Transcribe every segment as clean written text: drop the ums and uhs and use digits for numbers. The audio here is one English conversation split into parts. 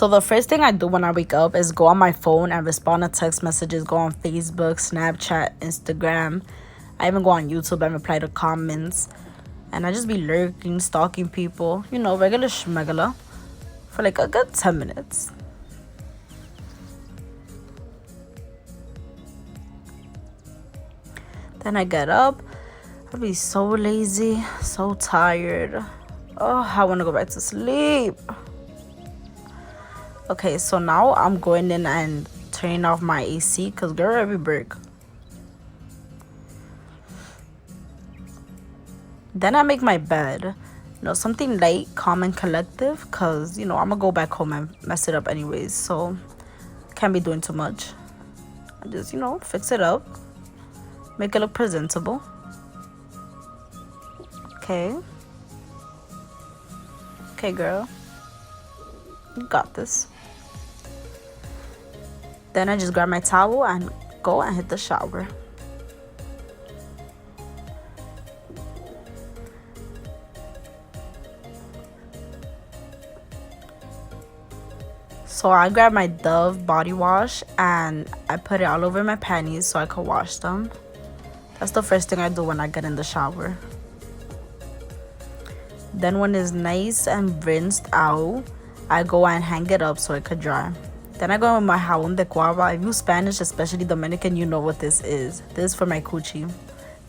So the first thing I do when I wake up is go on my phone and respond to text messages, go on Facebook, Snapchat, Instagram. I even go on YouTube and reply to comments. And I just be lurking, stalking people, regular schmegula for like a good 10 minutes. Then I get up. I be so lazy, so tired. Oh, I want to go back to sleep. Okay, so now I'm going in and turning off my AC because girl, every break. Then I make my bed. Something light, calm, and collective because, I'm going to go back home and mess it up anyways. So, can't be doing too much. I just, fix it up. Make it look presentable. Okay. Okay, girl. You got this. Then I just grab my towel and go and hit the shower. So I grab my Dove body wash and I put it all over my panties so I can wash them. That's the first thing I do when I get in the shower. Then when it's nice and rinsed out, I go and hang it up so it could dry. Then I go with my jabón de guava. If you Spanish, especially Dominican, you know what this is. This is for my coochie.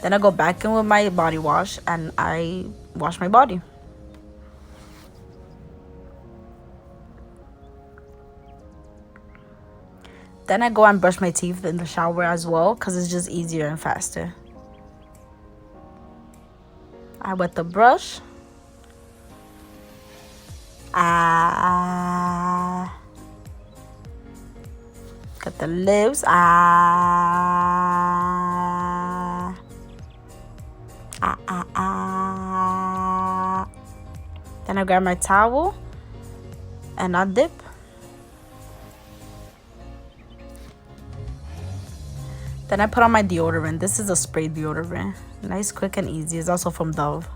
Then I go back in with my body wash and I wash my body. Then I go and brush my teeth in the shower as well because it's just easier and faster. I wet the brush. Cut the lips. Then I grab my towel and I dip. Then I put on my deodorant. This is a spray deodorant. Nice, quick, and easy. It's also from Dove.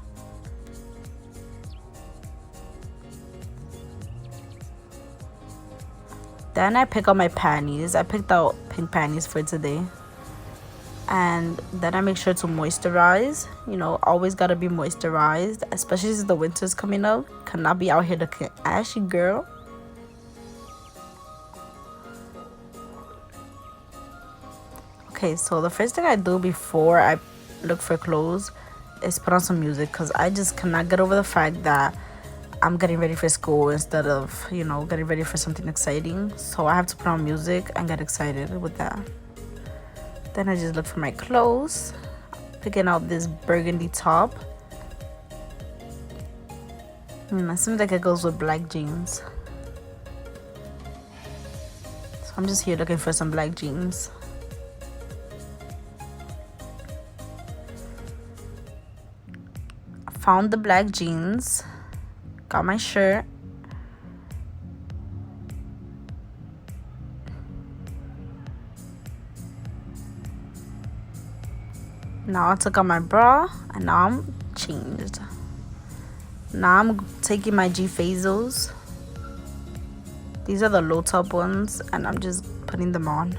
Then I pick out my panties. I picked out pink panties for today. And then I make sure to moisturize. Always gotta be moisturized. Especially since the winter's coming up. Cannot be out here looking ashy, girl. Okay, so the first thing I do before I look for clothes is put on some music because I just cannot get over the fact that I'm getting ready for school instead of, getting ready for something exciting. So I have to put on music and get excited with that. Then I just look for my clothes, picking out this burgundy top. It seems like it goes with black jeans. So I'm just here looking for some black jeans. Found the black jeans, got my shirt, now I took out my bra and now I'm changed. Now I'm taking my G Phasals. These are the low top ones and I'm just putting them on.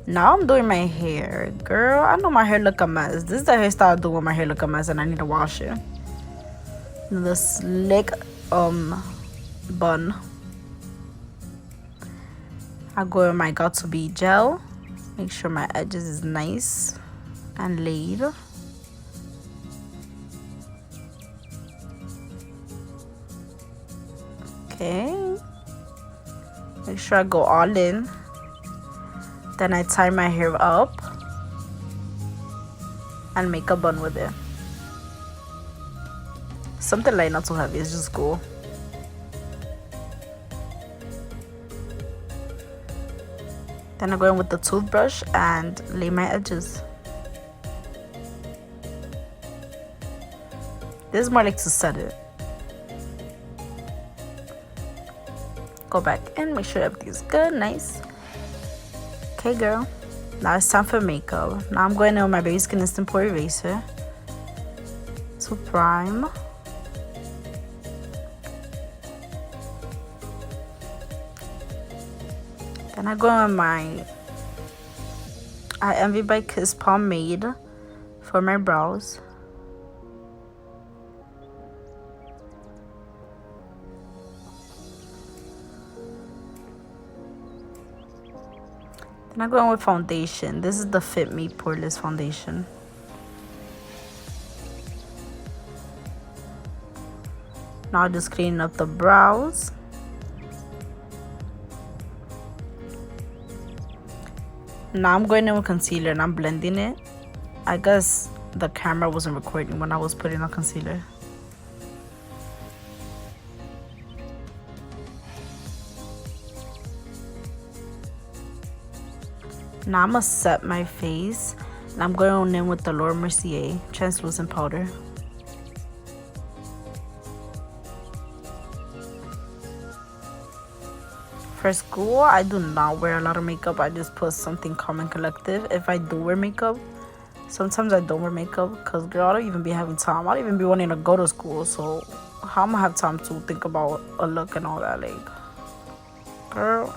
Now I'm doing my hair. Girl, I know my hair look a mess. This is the hairstyle I do when my hair look a mess and I need to wash it. The slick bun. I go with my got to be gel. Make sure my edges is nice and laid. Okay. Make sure I go all in. Then I tie my hair up and make a bun with it. Something light, not too heavy, it's just cool. Then I go in with the toothbrush and lay my edges. This is more like to set it. Go back in, make sure everything's good, nice. Okay, girl. Now it's time for makeup. Now I'm going in with my Baby Skin Instant Pore Eraser to prime. Then I go in with my I Envy by Kiss pomade for my brows. Then I go in with foundation. This is the Fit Me Poreless foundation. Now just cleaning up the brows. Now I'm going in with concealer and I'm blending it. I guess the camera wasn't recording when I was putting on concealer. Now I'm gonna set my face and I'm going in with the Laura Mercier translucent powder. For school, I do not wear a lot of makeup. I just put something calm and collective. If I do wear makeup, sometimes I don't wear makeup because, girl, I don't even be having time. I don't even be wanting to go to school. So how am I have time to think about a look and all that? Like, girl,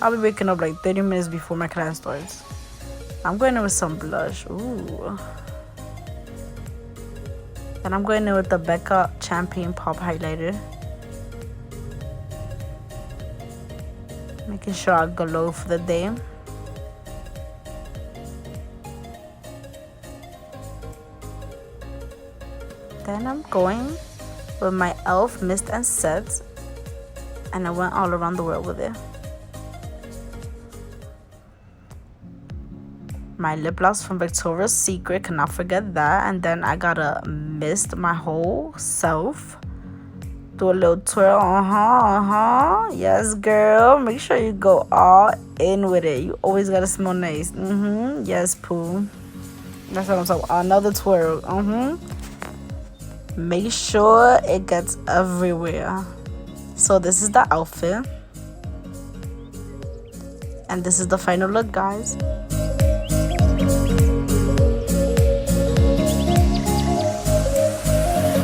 I'll be waking up like 30 minutes before my class starts. I'm going in with some blush. Ooh. And I'm going in with the Becca Champagne Pop Highlighter. Making sure I glow for the day. Then I'm going with my e.l.f. Mist and Set. And I went all around the world with it. My lip gloss from Victoria's Secret, cannot forget that. And then I gotta mist my whole self. Do a little twirl, yes, girl. Make sure you go all in with it. You always gotta smell nice. Yes, Pooh. That's what I'm talking about. Another twirl. Make sure it gets everywhere. So this is the outfit. And this is the final look, guys.